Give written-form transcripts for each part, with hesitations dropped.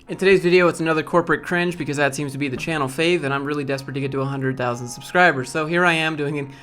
In today's video, it's another corporate cringe because that seems to be the channel fave, and I'm really desperate to get to 100,000 subscribers. So here I am doing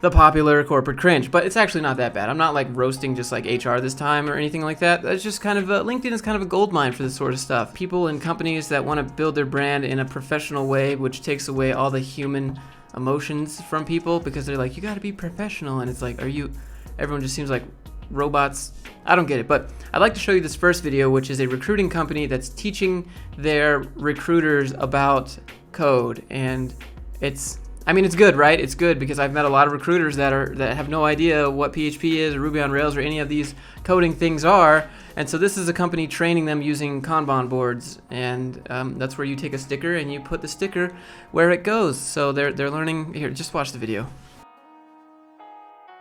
the popular corporate cringe, but it's actually not that bad. I'm not like roasting just like HR this time or anything like that. It's just kind of LinkedIn is kind of a gold mine for this sort of stuff. People and companies that want to build their brand in a professional way, which takes away all the human emotions from people because they're like, you got to be professional, and it's like, everyone just seems like robots. I don't get it, but I'd like to show you this first video, which is a recruiting company that's teaching their recruiters about code, and it's good, right? It's good because I've met a lot of recruiters that have no idea what PHP is or Ruby on Rails or any of these coding things are, and so this is a company training them using Kanban boards, and that's where you take a sticker and you put the sticker where it goes. So they're learning. Here, just watch the video.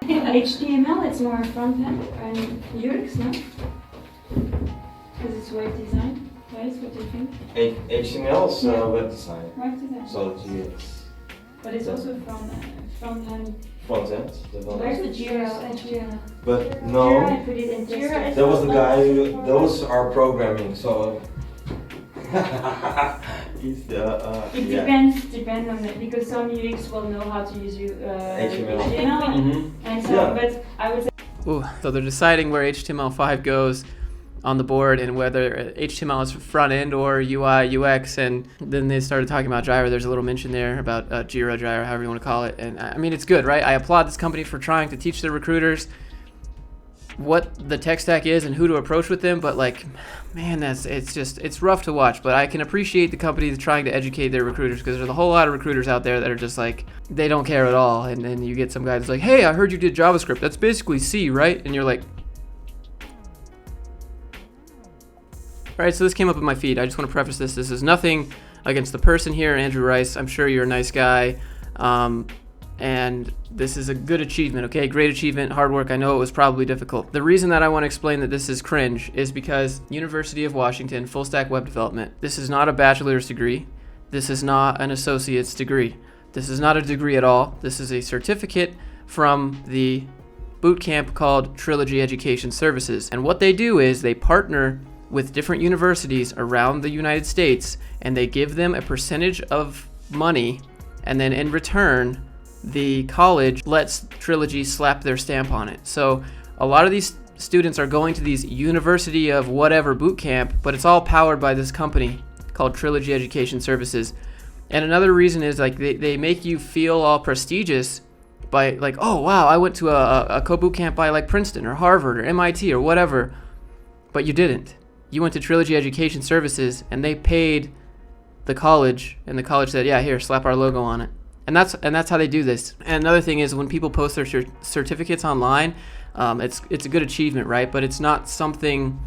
HTML, it's more front end and UX, no? Because it's web design, right? What do you think? HTML is web design. Web design. So it's UX. But it's also front end. Front end. Where's the Jira HTML? But no, Jira, I put it in Jira. that was the guy who, those are programming, so he's the, it depends on it, because some UX will know how to use HTML. And so, yeah. but I would say. Ooh, so they're deciding where HTML5 goes on the board and whether HTML is front end or UI, UX, and then they started talking about Jira. There's a little mention there about Jira, however you want to call it, and I mean, it's good, right? I applaud this company for trying to teach their recruiters what the tech stack is and who to approach with them, but like, man, it's rough to watch. But I can appreciate the company that's trying to educate their recruiters, because there's a whole lot of recruiters out there that are just like, they don't care at all, and then you get some guy that's like, hey, I heard you did JavaScript, that's basically C, right? And you're like, all right, so this came up in my feed. I just want to preface this is nothing against the person here, Andrew Rice. I'm sure you're a nice guy, and this is a good achievement, okay? Great achievement, hard work. I know it was probably difficult. The reason that I want to explain that this is cringe is because University of Washington, full stack web development, this is not a bachelor's degree. This is not an associate's degree. This is not a degree at all. This is a certificate from the boot camp called Trilogy Education Services. And what they do is they partner with different universities around the United States, and they give them a percentage of money, and then in return, the college lets Trilogy slap their stamp on it. So a lot of these students are going to these University of whatever boot camp, but it's all powered by this company called Trilogy Education Services. And another reason is like they make you feel all prestigious by like, oh wow, I went to a co-boot camp by like Princeton or Harvard or MIT or whatever, but you didn't. You went to Trilogy Education Services, and they paid the college, and the college said, yeah, here, slap our logo on it. And that's how they do this. And another thing is when people post their certificates online, it's a good achievement, right? But it's not something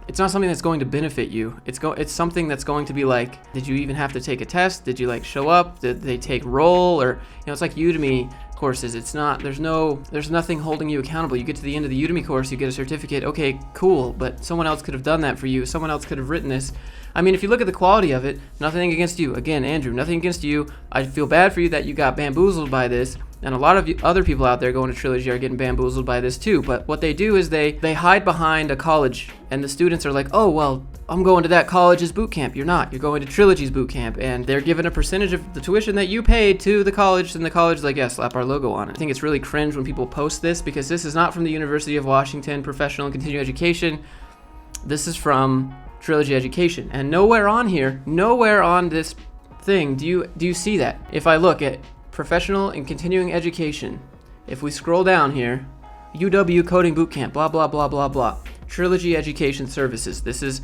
that's going to benefit you. It's something that's going to be like, did you even have to take a test? Did you like show up? Did they take roll? Or it's like Udemy courses. It's not, there's nothing holding you accountable. You get to the end of the Udemy course, you get a certificate. Okay, cool, but someone else could have done that for you. Someone else could have written this. I mean, if you look at the quality of it, nothing against you. Again, Andrew, nothing against you. I feel bad for you that you got bamboozled by this, and a lot of other people out there going to Trilogy are getting bamboozled by this too. But what they do is they hide behind a college, and the students are like, oh, well, I'm going to that college's boot camp. You're not. You're going to Trilogy's boot camp, and they're given a percentage of the tuition that you paid to the college, and the college is like, yeah, slap our logo on it. I think it's really cringe when people post this, because this is not from the University of Washington Professional and Continuing Education. This is from Trilogy Education, and nowhere on here, nowhere on this thing do you see that. If I look at Professional and Continuing Education, if we scroll down here, UW Coding Bootcamp, blah blah blah blah blah, Trilogy Education Services. This is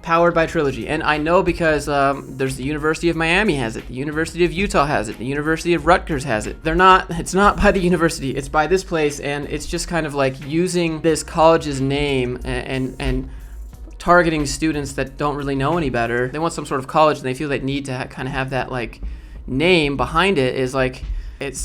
powered by Trilogy, and I know because there's the University of Miami has it, the University of Utah has it, the University of Rutgers has it. It's not by the university, it's by this place, and it's just kind of like using this college's name and targeting students that don't really know any better. They want some sort of college, and they feel they need to kind of have that like name behind it. Is like,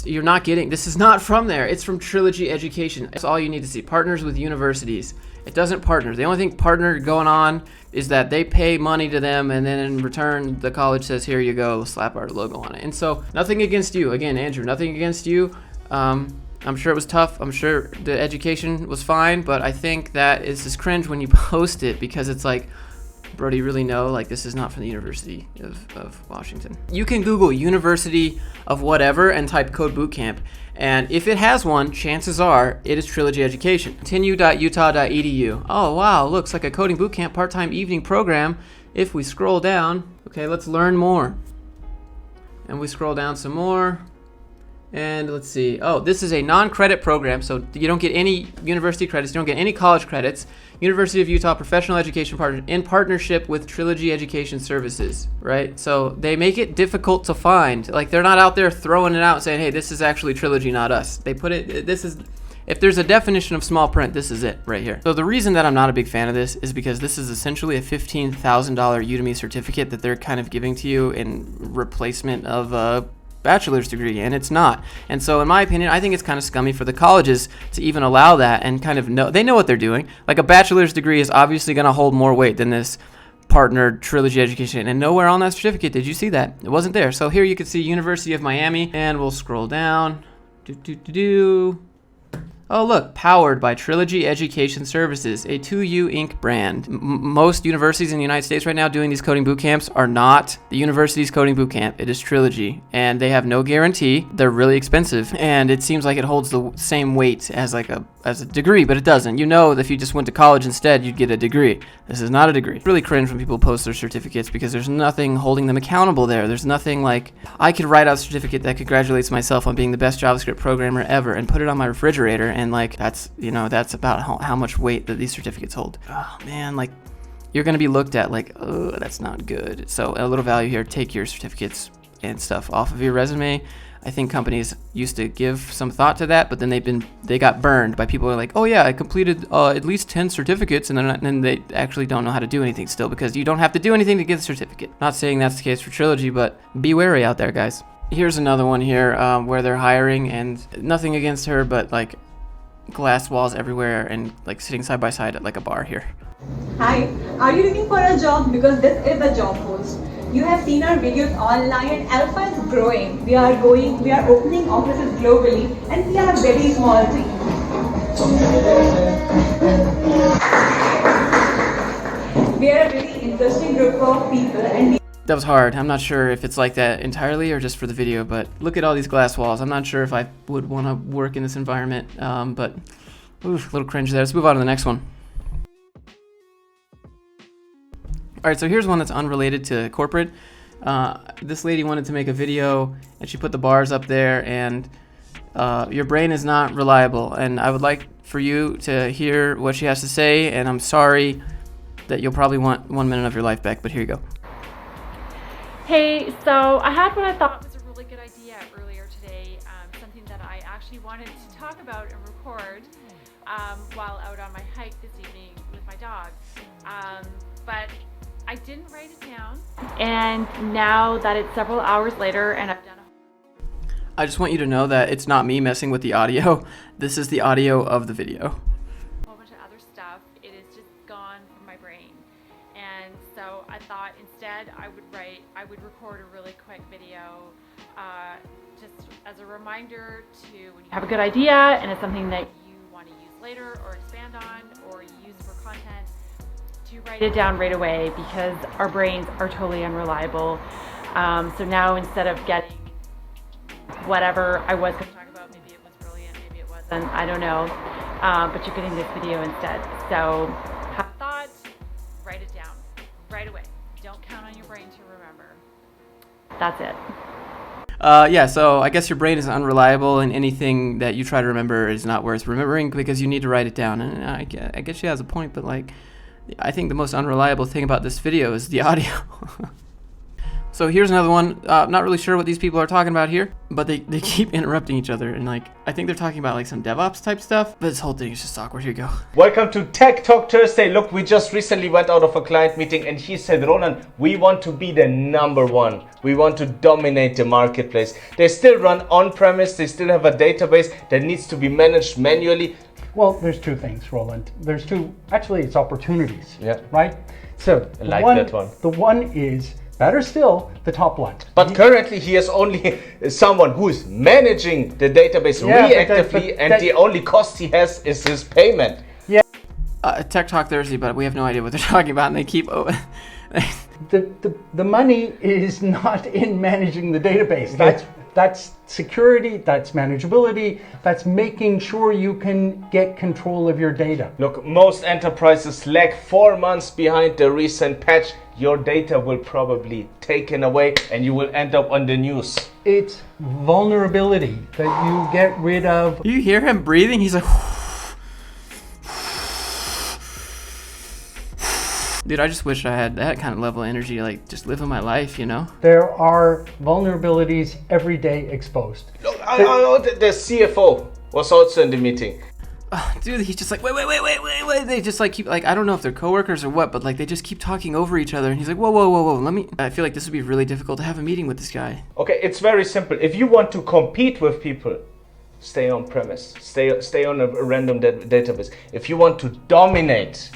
you're not getting, this is not from there. It's from Trilogy Education. That's all you need to see. Partners with universities. It doesn't partner. The only thing partner going on is that they pay money to them, and then in return, the college says, here you go, slap our logo on it. And so, nothing against you. Again, Andrew, nothing against you. I'm sure it was tough. I'm sure the education was fine, but I think that it's just cringe when you post it, because it's like, Bro, do you really know? Like, this is not from the University of Washington. You can Google University of whatever and type code bootcamp. And if it has one, chances are it is Trilogy Education. Continue.utah.edu. Oh, wow, looks like a coding bootcamp part-time evening program. If we scroll down, okay, let's learn more. And we scroll down some more. And let's see. Oh, this is a non-credit program, so you don't get any university credits. You don't get any college credits. University of Utah Professional Education Partner in partnership with Trilogy Education Services, right? So they make it difficult to find. Like, they're not out there throwing it out and saying, hey, this is actually Trilogy, not us. They put it, this is, if there's a definition of small print, this is it right here. So the reason that I'm not a big fan of this is because this is essentially a $15,000 Udemy certificate that they're kind of giving to you in replacement of a bachelor's degree, and it's not. And so in my opinion, I think it's kind of scummy for the colleges to even allow that and kind of know, they know what they're doing. Like, a bachelor's degree is obviously going to hold more weight than this partnered Trilogy Education, and nowhere on that certificate did you see that. It wasn't there. So here you can see University of Miami, and we'll scroll down. Oh, look, powered by Trilogy Education Services, a 2U Inc. brand. Most universities in the United States right now doing these coding boot camps are not the university's coding boot camp. It is Trilogy, and they have no guarantee. They're really expensive, and it seems like it holds the same weight as as a degree, but it doesn't. You know that if you just went to college instead, you'd get a degree. This is not a degree. It's really cringe when people post their certificates because there's nothing holding them accountable there. There's nothing like, I could write out a certificate that congratulates myself on being the best JavaScript programmer ever and put it on my refrigerator, and like, that's, you know, that's about how much weight that these certificates hold. Oh man, like, you're gonna be looked at like, oh, that's not good. So a little value here, take your certificates and stuff off of your resume. I think companies used to give some thought to that, but then they got burned by people who are like, oh yeah, I completed at least 10 certificates, and then they actually don't know how to do anything still, because you don't have to do anything to get the certificate. Not saying that's the case for Trilogy, but be wary out there, guys. Here's another one here where they're hiring, and nothing against her, but like, glass walls everywhere and like sitting side by side at like a bar here. Hi, are you looking for a job? Because this is a job post. You have seen our videos online, and Alpha is growing. We are opening offices globally, and we are a very small team. We are a really interesting group of people, and that was hard. I'm not sure if it's like that entirely or just for the video, but look at all these glass walls. I'm not sure if I would want to work in this environment, but oof, a little cringe there. Let's move on to the next one. All right, so here's one that's unrelated to corporate. This lady wanted to make a video, and she put the bars up there, and your brain is not reliable. And I would like for you to hear what she has to say, and I'm sorry that you'll probably want 1 minute of your life back, but here you go. Hey, so I had what I thought was a really good idea earlier today, something that I actually wanted to talk about and record while out on my hike this evening with my dog. But I didn't write it down, and now that it's several hours later and I've done I just want you to know that it's not me messing with the audio. This is the audio of the video. a whole bunch of other stuff, it is just gone from my brain. And so I thought instead I would record a really quick video just as a reminder to, when you have a good idea and it's something that you want to use later or expand on or use for content, to write it down right away, because our brains are totally unreliable. So now, instead of getting whatever I was going to talk about, maybe it was brilliant, maybe it wasn't, I don't know, but you're getting this video instead. So have a thought, write it down right away. Don't count on your brain to remember. That's it. Yeah, so I guess your brain is unreliable, and anything that you try to remember is not worth remembering because you need to write it down. And I guess she has a point, but like, I think the most unreliable thing about this video is the audio. So here's another one. Not really sure what these people are talking about here, but they keep interrupting each other, and like, I think they're talking about like some DevOps type stuff, but this whole thing is just awkward. Here you go. Welcome to Tech Talk Thursday. Look, we just recently went out of a client meeting, and he said, Ronan, we want to be the number one. We want to dominate the marketplace. They still run on-premise. They still have a database that needs to be managed manually. Well, there's two things, Roland. There's two, actually it's opportunities, Yeah. right? So I like that one. The one is, better still, the top one. But currently he has only someone who is managing the database Yeah, reactively, and the only cost he has is his payment. Tech Talk Thursday, but we have no idea what they're talking about, and they keep. The money is not in managing the database. Right. That's security, that's manageability, that's making sure you can get control of your data. Look, most enterprises lag 4 months behind the recent patch. Your data will probably taken away and you will end up on the news. It's vulnerability that you get rid of. You hear him breathing? He's like. Dude, I just wish I had that kind of level of energy to like just living my life, you know? There are vulnerabilities every day exposed. Look, the CFO was also in the meeting. Dude, he's just like, wait. They just like keep, like, I don't know if they're coworkers or what, but like they just keep talking over each other. And he's like, whoa, I feel like this would be really difficult to have a meeting with this guy. Okay, it's very simple. If you want to compete with people, stay on premise. Stay on a random database. If you want to dominate,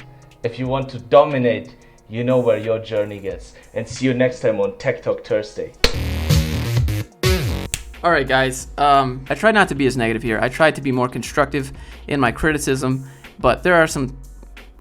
you know where your journey gets. And see you next time on Tech Talk Thursday. All right, guys. I tried not to be as negative here. I tried to be more constructive in my criticism, but there are some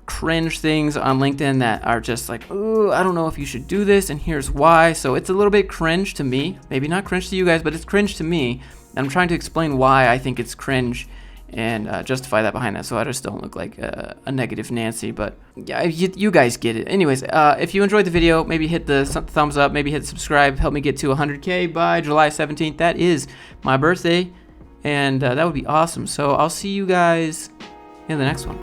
cringe things on LinkedIn that are just like, ooh, I don't know if you should do this, and here's why. So it's a little bit cringe to me. Maybe not cringe to you guys, but it's cringe to me. And I'm trying to explain why I think it's cringe and justify that behind that, so I just don't look like a negative Nancy. But yeah, you guys get it. Anyways, if you enjoyed the video, maybe hit the thumbs up, maybe hit subscribe, help me get to 100K by July 17th. That is my birthday, and that would be awesome. So I'll see you guys in the next one.